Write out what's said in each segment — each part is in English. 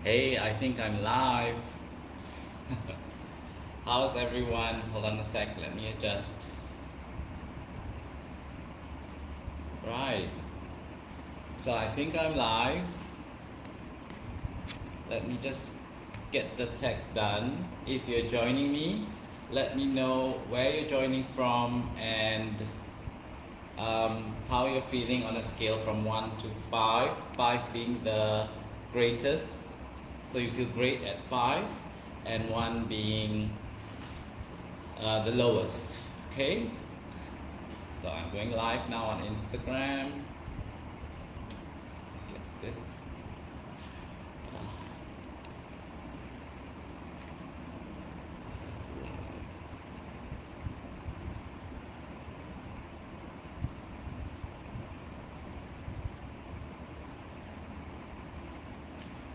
Hey, I think I'm live. How's everyone? Hold on a sec, let me adjust. Right, so I think I'm live. Let me just get the tech done. If you're joining me, let me know where you're joining from and how you're feeling on a scale from 1 to 5. 5 being the greatest, so you feel great at 5, and 1 being the lowest. Okay, so I'm going live now on Instagram. Get this.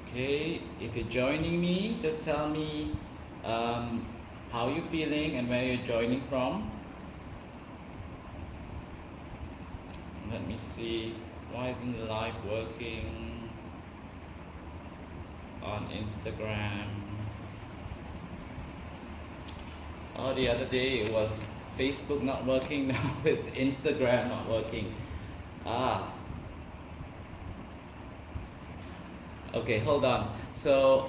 Okay, if you're joining me, just tell me how you're feeling and where you're joining from. Let me see. Why isn't the live working on Instagram? Oh, the other day it was Facebook not working, now it's Instagram not working. Okay, hold on. So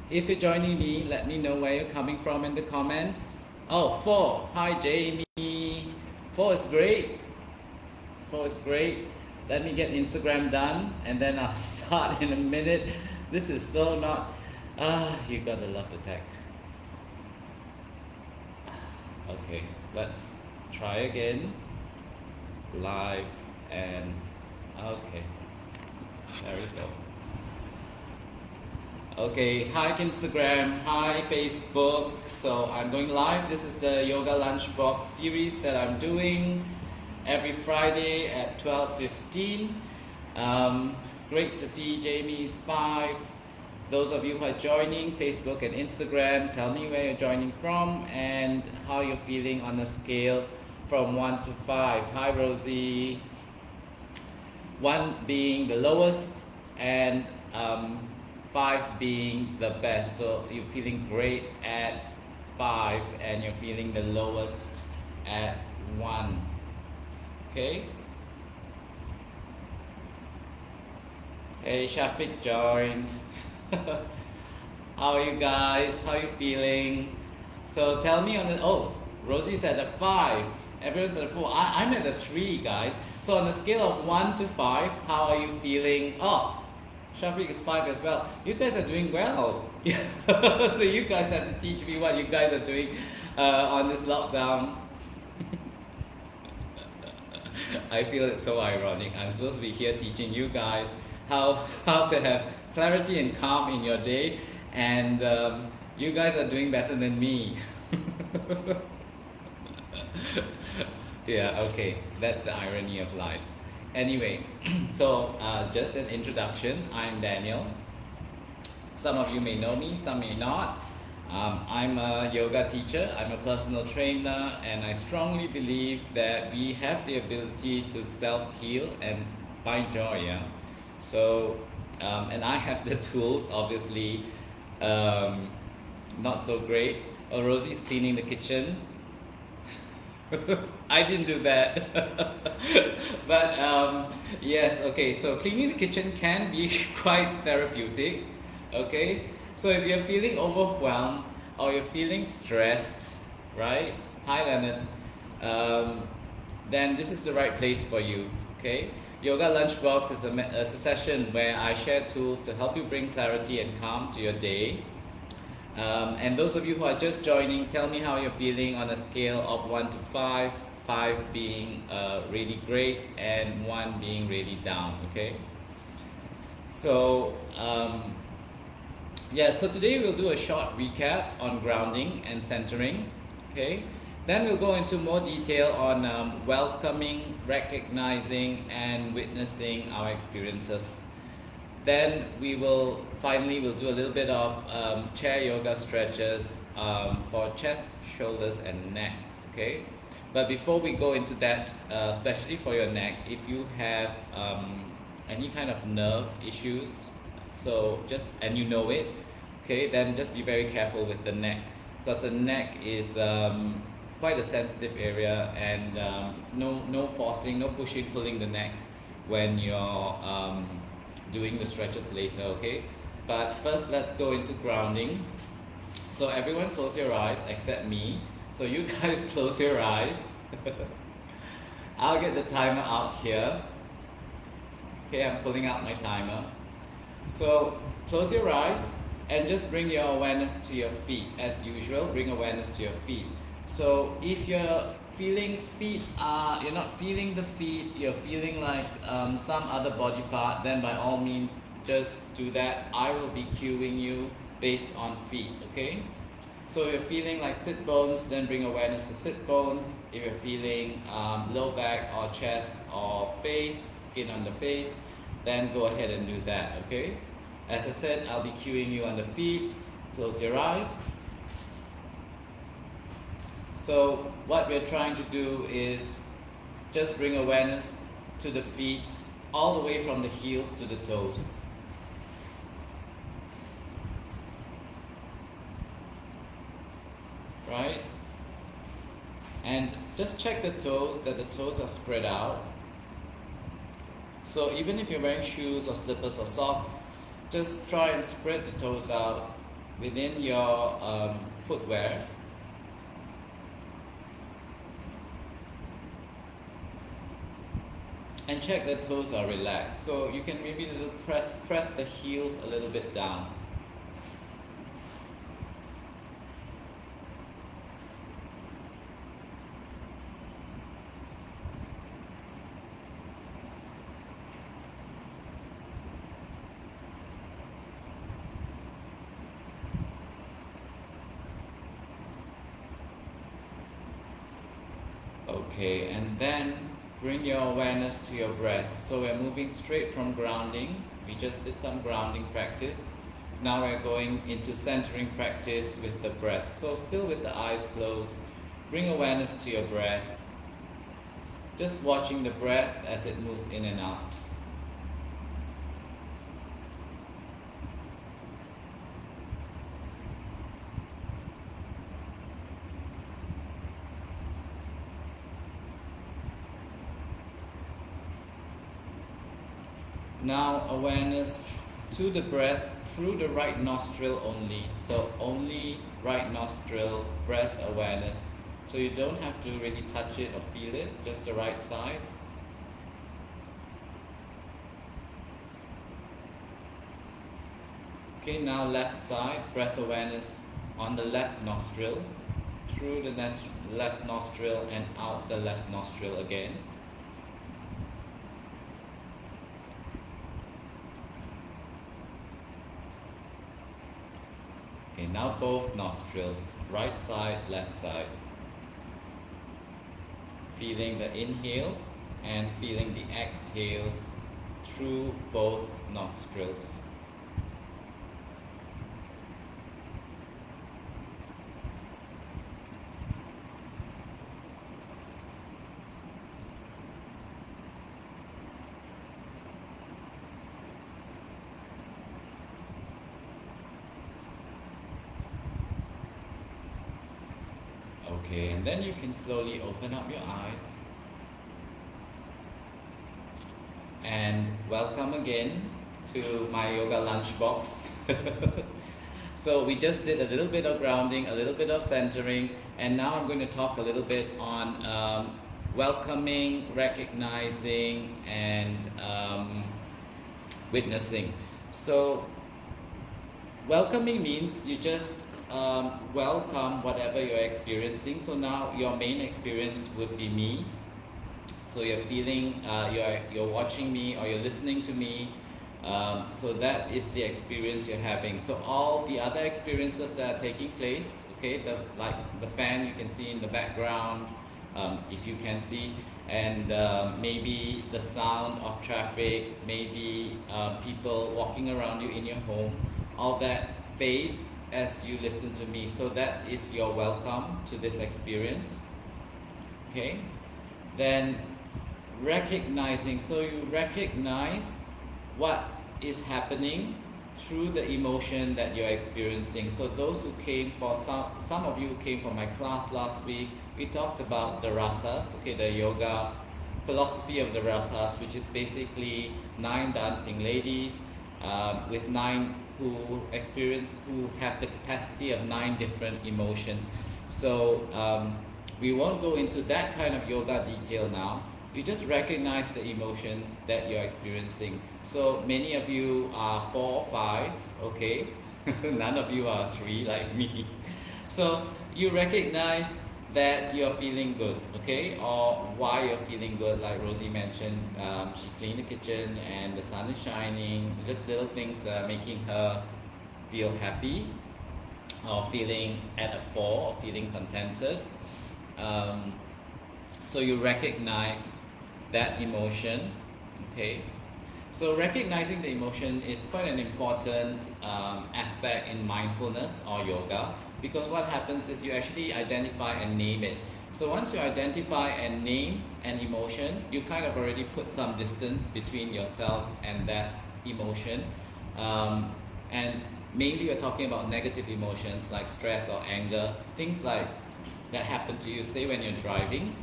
if you're joining me, let me know where you're coming from in the comments. Oh, 4. Hi, Jamie. 4 is great. 4 is great. Let me get Instagram done and then I'll start in a minute. This is so not... you gotta love the tech. Okay, let's try again. Live and... Okay. There we go. Okay, hi Instagram, hi Facebook. So I'm going live. This is the Yoga Lunchbox series that I'm doing every Friday at 12:15. Great to see Jamie's 5. Those of you who are joining Facebook and Instagram, tell me where you're joining from and how you're feeling on a scale from 1 to 5. Hi Rosie. 1 being the lowest and 5 being the best. So you're feeling great at 5 and you're feeling the lowest at 1. Okay? Hey, Shafiq joined. How are you guys? How are you feeling? So tell me on the... Oh, Rosie's at a 5. Everyone's at a 4. I'm at a 3, guys. So on a scale of 1 to 5, how are you feeling? Oh, Shafiq is 5 as well. You guys are doing well. So you guys have to teach me what you guys are doing on this lockdown. I feel it's so ironic. I'm supposed to be here teaching you guys how to have clarity and calm in your day, and you guys are doing better than me. Yeah, okay, that's the irony of life. Anyway, so just an introduction. I'm Daniel. Some of you may know me, some may not. I'm a yoga teacher, I'm a personal trainer, and I strongly believe that we have the ability to self-heal and find joy, yeah? So, and I have the tools, obviously, not so great. Oh, Rosie's cleaning the kitchen. I didn't do that. But yes, okay, so cleaning the kitchen can be quite therapeutic, okay? So if you're feeling overwhelmed or you're feeling stressed, right? Hi Leonard. Then this is the right place for you, okay? Yoga Lunchbox is a session where I share tools to help you bring clarity and calm to your day. And those of you who are just joining, tell me how you're feeling on a scale of 1 to 5, 5 being really great and 1 being really down, okay? So, yeah, so today we'll do a short recap on grounding and centering, okay? Then we'll go into more detail on welcoming, recognizing, and witnessing our experiences. Then we will finally we'll do a little bit of chair yoga stretches for chest, shoulders, and neck, okay? But before we go into that, especially for your neck, if you have any kind of nerve issues, So and you know it, okay, then just be very careful with the neck, because the neck is quite a sensitive area, and no forcing, no pushing, pulling the neck when you're doing the stretches later, okay? But first, let's go into grounding. So everyone close your eyes except me. So you guys close your eyes. I'll get the timer out here. Okay, I'm pulling out my timer. So close your eyes and just bring your awareness to your feet. As usual, bring awareness to your feet. So if you're feeling you're not feeling the feet, you're feeling like some other body part, then by all means just do that. I will be cueing you based on feet, okay? So if you're feeling like sit bones, then bring awareness to sit bones. If you're feeling low back or chest or face, skin on the face, then go ahead and do that, okay? As I said, I'll be cueing you on the feet. Close your eyes. So what we're trying to do is just bring awareness to the feet, all the way from the heels to the toes. Right? And just check the toes, that the toes are spread out. So even if you're wearing shoes or slippers or socks, just try and spread the toes out within your footwear. And check the toes are relaxed. So you can maybe press the heels a little bit down. Okay, and then bring your awareness to your breath. So we're moving straight from grounding. We just did some grounding practice. Now we're going into centering practice with the breath. So still with the eyes closed, bring awareness to your breath. Just watching the breath as it moves in and out. Now awareness to the breath through the right nostril only. So only right nostril breath awareness. So you don't have to really touch it or feel it, just the right side. Okay, now left side, breath awareness on the left nostril, through the left nostril and out the left nostril again. Okay, now both nostrils, right side, left side. Feeling the inhales and feeling the exhales through both nostrils. Okay, and then you can slowly open up your eyes. And welcome again to my Yoga Lunchbox. So we just did a little bit of grounding, a little bit of centering, and now I'm going to talk a little bit on welcoming, recognizing, and witnessing. So welcoming means you just welcome whatever you're experiencing. So now your main experience would be me. So you're feeling, you're watching me or you're listening to me. So that is the experience you're having. So all the other experiences that are taking place, okay, like the fan you can see in the background, if you can see, and maybe the sound of traffic, maybe people walking around you in your home, all that fades as you listen to me. So that is your welcome to this experience. Okay, then recognizing, so you recognize what is happening through the emotion that you're experiencing. So those who came for some of you who came for my class last week, we talked about the rasas, okay, the yoga philosophy of the rasas, which is basically 9 dancing ladies with 9 who have the capacity of 9 different emotions. So we won't go into that kind of yoga detail now. You just recognize the emotion that you're experiencing. So many of you are 4 or 5, okay? None of you are 3 like me. So you recognize that you're feeling good, okay? Or why you're feeling good, like Rosie mentioned, she cleaned the kitchen and the sun is shining, just little things that are making her feel happy, or feeling at a 4, or feeling contented. So you recognize that emotion, okay? So recognizing the emotion is quite an important aspect in mindfulness or yoga, because what happens is you actually identify and name it. So once you identify and name an emotion, you kind of already put some distance between yourself and that emotion. And mainly we're talking about negative emotions like stress or anger, things like that happen to you, say when you're driving,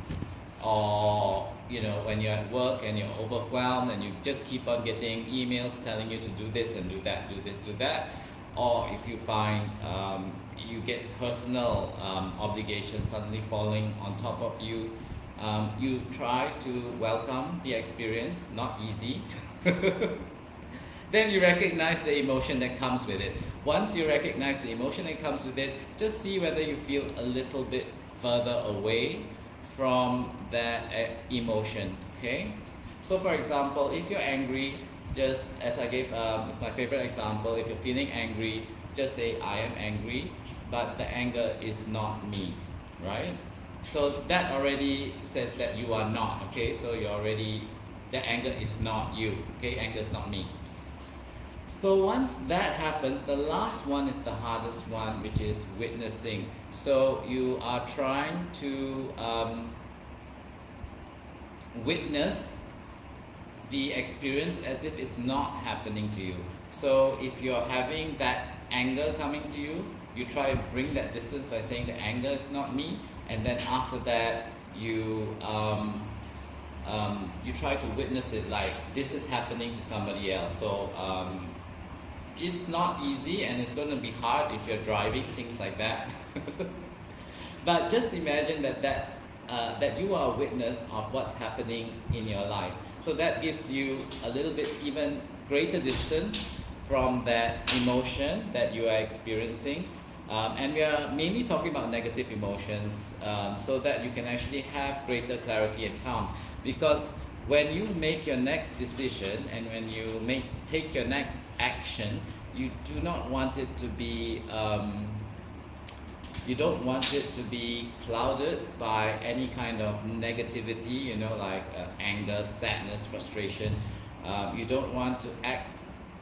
or when you're at work and you're overwhelmed and you just keep on getting emails telling you to do this and do that, do this, do that. Or if you find you get personal obligations suddenly falling on top of you, you try to welcome the experience, not easy. Then you recognize the emotion that comes with it. Once you recognize the emotion that comes with it, just see whether you feel a little bit further away from that emotion, okay? So for example, if you're angry, just as I gave, it's my favorite example, if you're feeling angry, just say, I am angry, but the anger is not me, right? So that already says that you are not, okay? So the anger is not you, okay? Anger is not me. So once that happens, the last one is the hardest one, which is witnessing. So you are trying to witness the experience as if it's not happening to you. So if you're having that anger coming to you, you try to bring that distance by saying the anger is not me, and then after that you try to witness it like this is happening to somebody else. So it's not easy and it's going to be hard if you're driving, things like that. But just imagine that you are a witness of what's happening in your life. So that gives you a little bit even greater distance from that emotion that you are experiencing. And we are mainly talking about negative emotions, so that you can actually have greater clarity and calm. Because when you make your next decision and when you take your next action, you do not want it to be you don't want it to be clouded by any kind of negativity, like anger, sadness, frustration. You don't want to act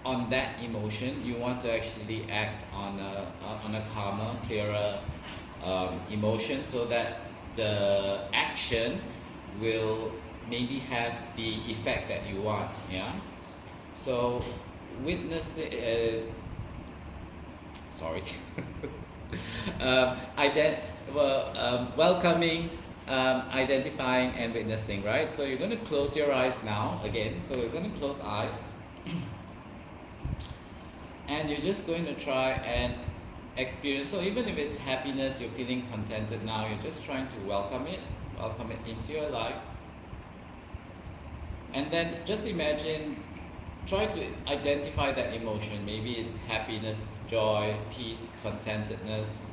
on that emotion. You want to actually act on a calmer, clearer emotion, so that the action will maybe have the effect that you want. Yeah. So welcoming, identifying, and witnessing. Right. So you're going to close your eyes now again. So we're going to close eyes. And you're just going to try and experience. So even if it's happiness, you're feeling contented now, you're just trying to welcome it into your life. And then just imagine, try to identify that emotion. Maybe it's happiness, joy, peace, contentedness.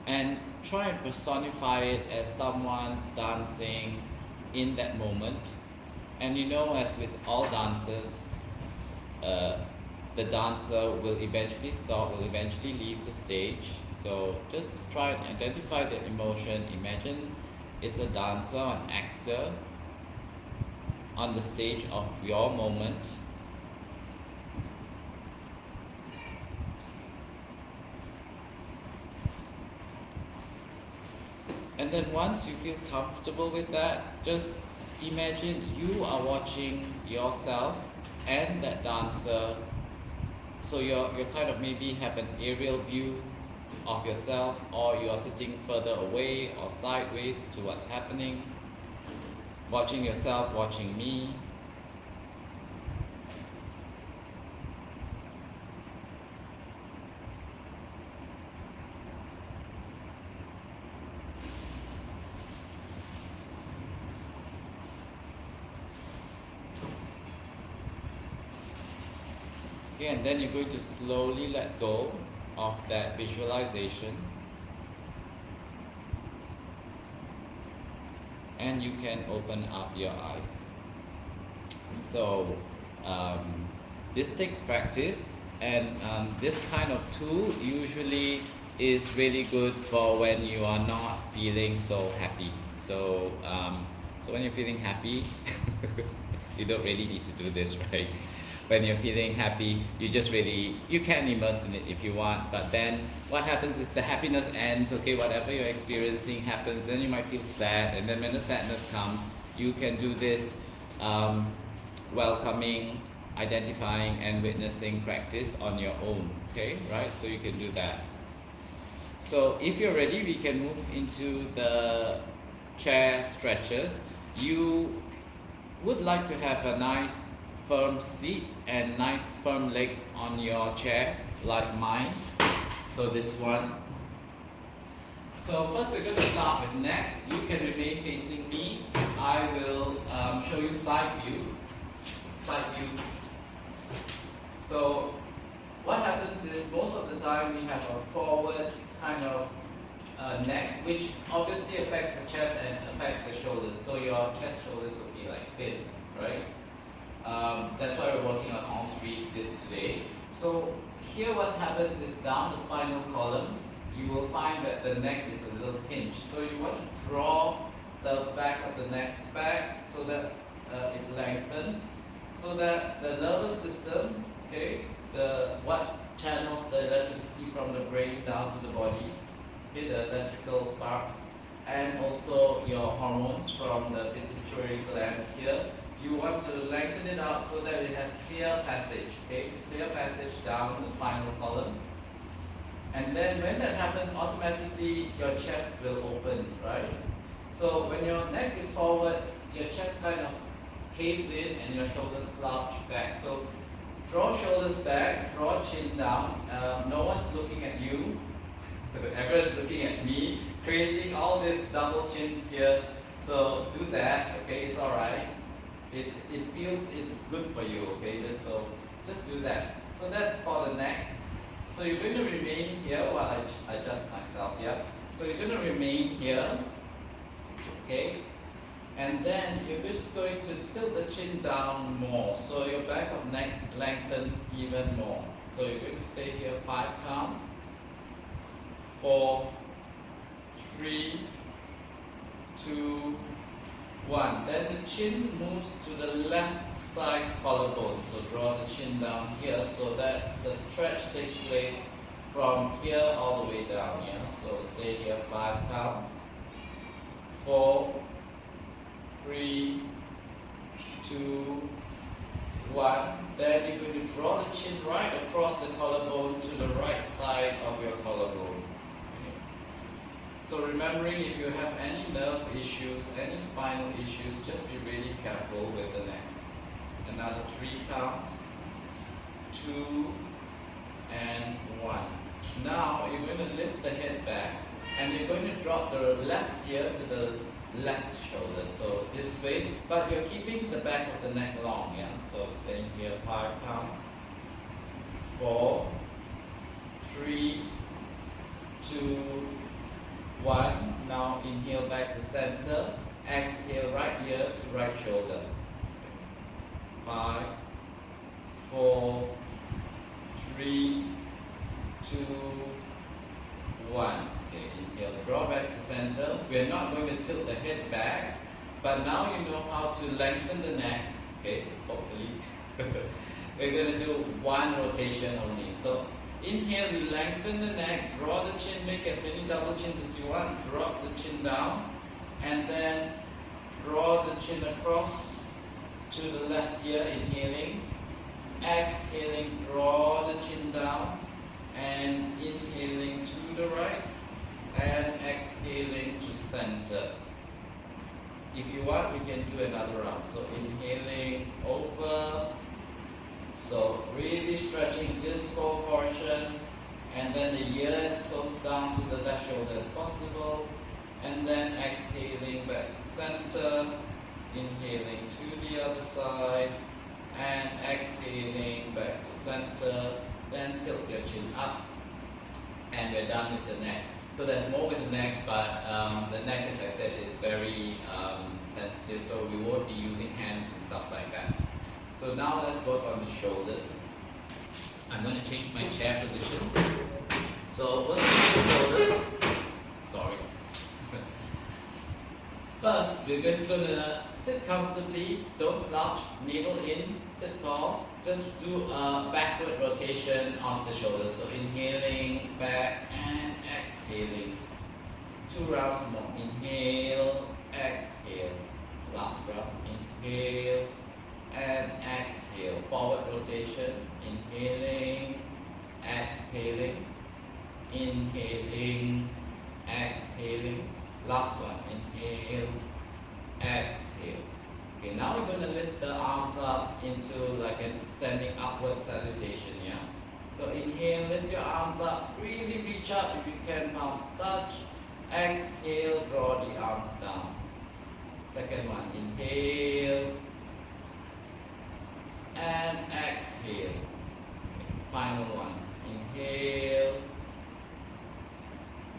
And try and personify it as someone dancing in that moment. And as with all dances, the dancer will eventually stop, will eventually leave the stage. So just try and identify the emotion. Imagine it's a dancer, an actor on the stage of your moment. And then once you feel comfortable with that, just imagine you are watching yourself and that dancer So you're kind of maybe have an aerial view of yourself, or you are sitting further away or sideways to what's happening, watching yourself, watching me. Okay, and then you're going to slowly let go of that visualization, and you can open up your eyes. So this takes practice, and this kind of tool usually is really good for when you are not feeling so happy. So so when you're feeling happy, you don't really need to do this, right? When you're feeling happy, you can immerse in it if you want, but then what happens is the happiness ends, okay, whatever you're experiencing happens, then you might feel sad, and then when the sadness comes, you can do this welcoming, identifying and witnessing practice on your own, okay, right? So you can do that. So if you're ready, we can move into the chair stretches. You would like to have a nice firm seat and nice firm legs on your chair like mine. So this one. So first we're going to start with neck. You can remain facing me. I will show you side view. Side view. So what happens is most of the time we have a forward kind of neck, which obviously affects the chest and affects the shoulders. So your chest shoulders would be like this, right? That's why we're working on all three this today. So here what happens is down the spinal column, you will find that the neck is a little pinched. So you want to draw the back of the neck back so that it lengthens, so that the nervous system, okay, what channels the electricity from the brain down to the body, okay, the electrical sparks, and also your hormones from the pituitary gland here. You want to lengthen it out so that it has clear passage, okay? Clear passage down the spinal column. And then when that happens, automatically your chest will open, right? So when your neck is forward, your chest kind of caves in and your shoulders slouch back. So draw shoulders back, draw chin down. No one's looking at you. Everyone's looking at me, creating all these double chins here. So do that, okay? It's alright. It feels it's good for you, okay? Just do that. So that's for the neck. So you're going to remain here while I adjust myself, yeah? So you're going to remain here, okay? And then you're just going to tilt the chin down more. So your back of neck lengthens even more. So you're going to stay here 5 counts. 4, 3, 2, 1. Then the chin moves to the left side collarbone. So draw the chin down here so that the stretch takes place from here all the way down. Yeah? So stay here 5 counts. 4, 3, 2, 1. Then you're going to draw the chin right across the collarbone to the right side of your collarbone. So remembering, if you have any nerve issues, any spinal issues, just be really careful with the neck. Another 3 counts. 2 and 1. Now you're going to lift the head back and you're going to drop the left ear to the left shoulder. So this way, but you're keeping the back of the neck long, yeah? So staying here 5 counts. 4, 3, 2, 1. Now inhale back to center. Exhale right ear to right shoulder. 5, 4, 3, 2, 1. Okay, inhale, draw back to center. We are not going to tilt the head back, but now you know how to lengthen the neck. Okay, hopefully. We're going to do 1 rotation only. So inhale, you lengthen the neck, draw the chin, make as many double chins as you want, drop the chin down, and then draw the chin across to the left ear, inhaling. Exhaling, draw the chin and inhaling to the right and exhaling to center. If you want, we can do another round. So inhaling over, so really stretching this whole portion, and then the ears close down to the left shoulder as possible, and then exhaling back to center, inhaling to the other side, and exhaling back to center, then tilt your chin up, and we're done with the neck. So there's more with the neck, but the neck, as I said, is very sensitive, so we won't be using hands and stuff like that. So now let's work on the shoulders. I'm going to change my chair position. So work on the shoulders. Sorry. First, we're just going to sit comfortably, don't slouch, navel in, sit tall. Just do a backward rotation of the shoulders. So inhaling back and exhaling. 2 rounds more. Inhale, exhale. Last round. Inhale and exhale. Forward rotation. Inhaling, exhaling. Inhaling, exhaling. Last one. Inhale, exhale. Okay, now we're going to lift the arms up into like a standing upward salutation, yeah? So inhale, lift your arms up, really reach up if you can, palms touch. Exhale, draw the arms down. Second one, inhale and exhale. Okay, final one, inhale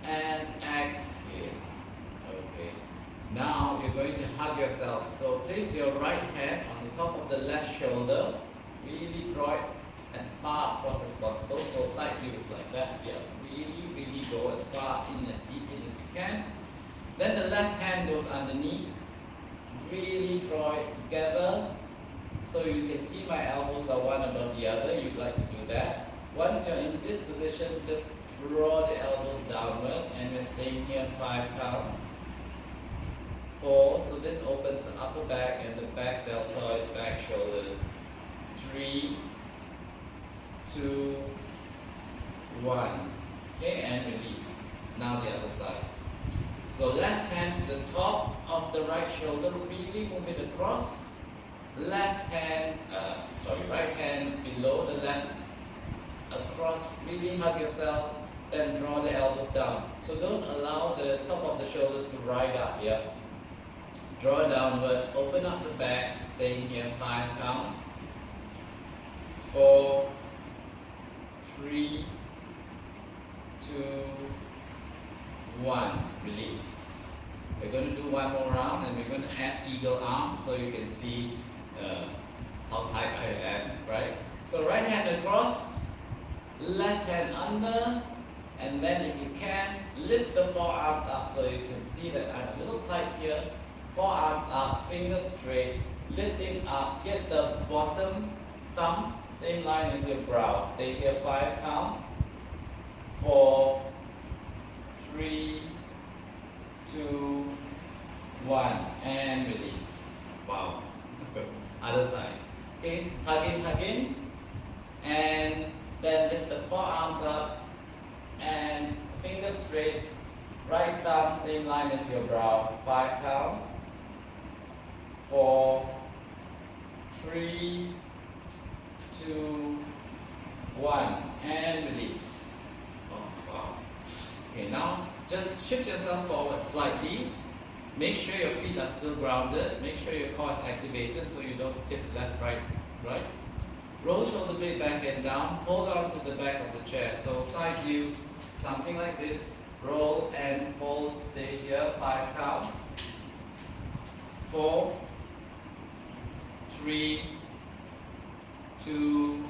and exhale. Okay. Now you're going to hug yourself. So place your right hand on the top of the left shoulder. Really draw it as far across as possible. So side view is like that. Yeah. Really go as far in, as deep in as you can. Then the left hand goes underneath. Really draw it together. So you can see my elbows are one above the other. You'd like to do that. Once you're in this position, just draw the elbows downward, and we're staying here 5 counts. 4, so this opens the upper back and the back deltoids, back shoulders. 3, 2, 1. Okay, and release. Now the other side. So left hand to the top of the right shoulder, really move it across. Right hand below the left, across, really hug yourself, then draw the elbows down. So don't allow the top of the shoulders to ride up here. Draw downward, open up the back, staying here 5 counts. 4, 3, 2, 1. Release. We're going to do one more round, and we're going to add eagle arms so you can see how tight I am, right? So right hand across, left hand under, and then if you can, lift the forearms up so you can see that I'm a little tight here. Forearms up, fingers straight, lifting up, get the bottom thumb, same line as your brow. Stay here 5 counts. 4, 3, 2, 1, and release. Wow. Other side. Okay, hugging, and then lift the forearms up, and fingers straight, right thumb, same line as your brow. 5 counts. 4, 3, 2, 1, and release. Oh, wow. Okay, now just shift yourself forward slightly. Make sure your feet are still grounded. Make sure your core is activated so you don't tip left, right. Roll shoulder blade back and down. Hold on to the back of the chair. So side view, something like this. Roll and hold. Stay here. 5 counts. 4, 3, 2,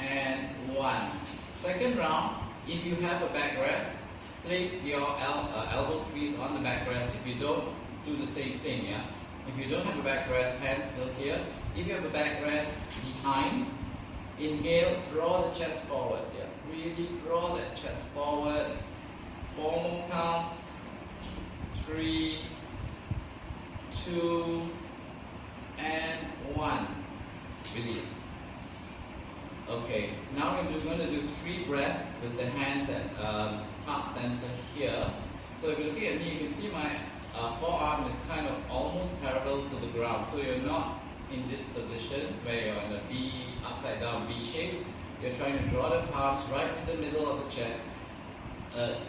and 1. Second round, if you have a backrest, place your elbow crease on the backrest. If you don't, do the same thing, yeah? If you don't have a backrest, hands still here. If you have a backrest behind, inhale, draw the chest forward, yeah? Really draw that chest forward. 4 more counts. 3, 2, and 1. Release. Okay, now we're going to do 3 breaths with the hands at heart center here. So if you're looking at me, you can see my forearm is kind of almost parallel to the ground. So you're not in this position where you're in a V, upside down V shape. You're trying to draw the palms right to the middle of the chest.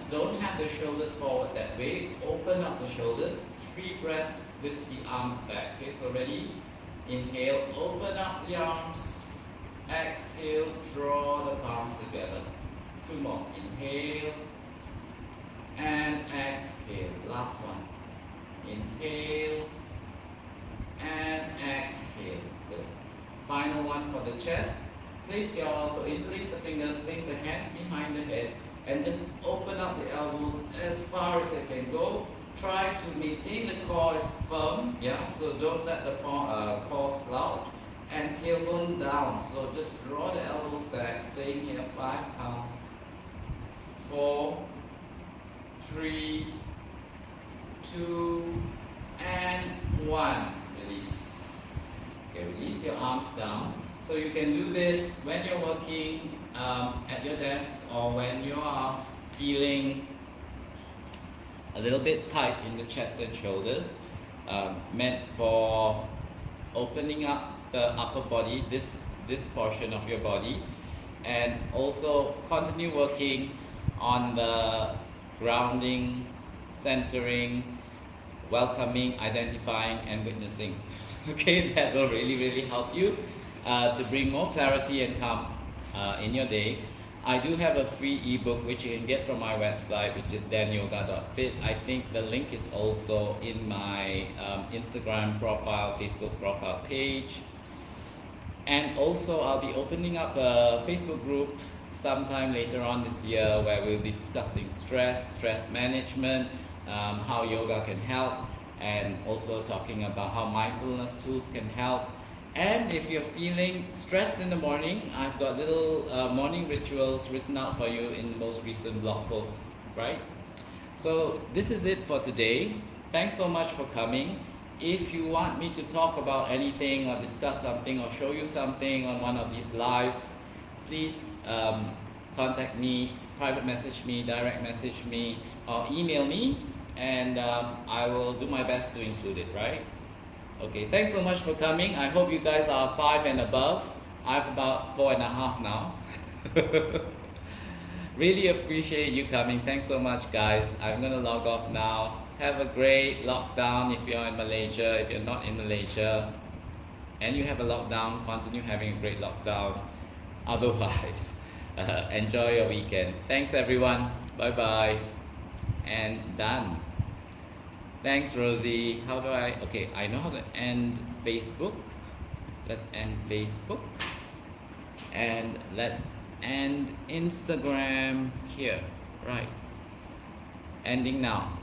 Don't have the shoulders forward that way. Open up the shoulders. 3 breaths with the arms back. Okay, so ready? Inhale, open up the arms. Exhale, draw the palms together. 2 more. Inhale and exhale. Last one. Inhale and exhale. Good. Final one for the chest. Place so interlace the fingers, place the hands behind the head, and just open up the elbows as far as it can go. Try to maintain the core is firm, yeah, so don't let the core slouch. And tailbone down, so just draw the elbows back, staying here 5 counts. 4, 3, 2, and 1. Release. Okay, release your arms down. So you can do this when you're working at your desk or when you are feeling a little bit tight in the chest and shoulders, meant for opening up the upper body, this portion of your body, and also continue working on the grounding, centering, welcoming, identifying, and witnessing. Okay, that will really help you to bring more clarity and calm in your day. I do have a free ebook which you can get from my website, which is danyoga.fit. I think the link is also in my Instagram profile, Facebook profile page. And also I'll be opening up a Facebook group sometime later on this year where we'll be discussing stress management, how yoga can help, and also talking about how mindfulness tools can help. And if you're feeling stressed in the morning, I've got little morning rituals written out for you in the most recent blog post, right? So this is it for today. Thanks so much for coming. If you want me to talk about anything or discuss something or show you something on one of these lives, please contact me, private message me, direct message me, or email me, and I will do my best to include it, right? Okay, thanks so much for coming. I hope you guys are 5 and above. I'm about 4.5 now. Really appreciate you coming. Thanks so much, guys. I'm gonna log off now. Have a great lockdown if you're in Malaysia. If you're not in Malaysia and you have a lockdown, continue having a great lockdown. Otherwise, enjoy your weekend. Thanks everyone. Bye bye. And done. Thanks, Rosie. How do I? Okay, I know how to end Facebook. Let's end Facebook. And let's end Instagram here. Right. Ending now.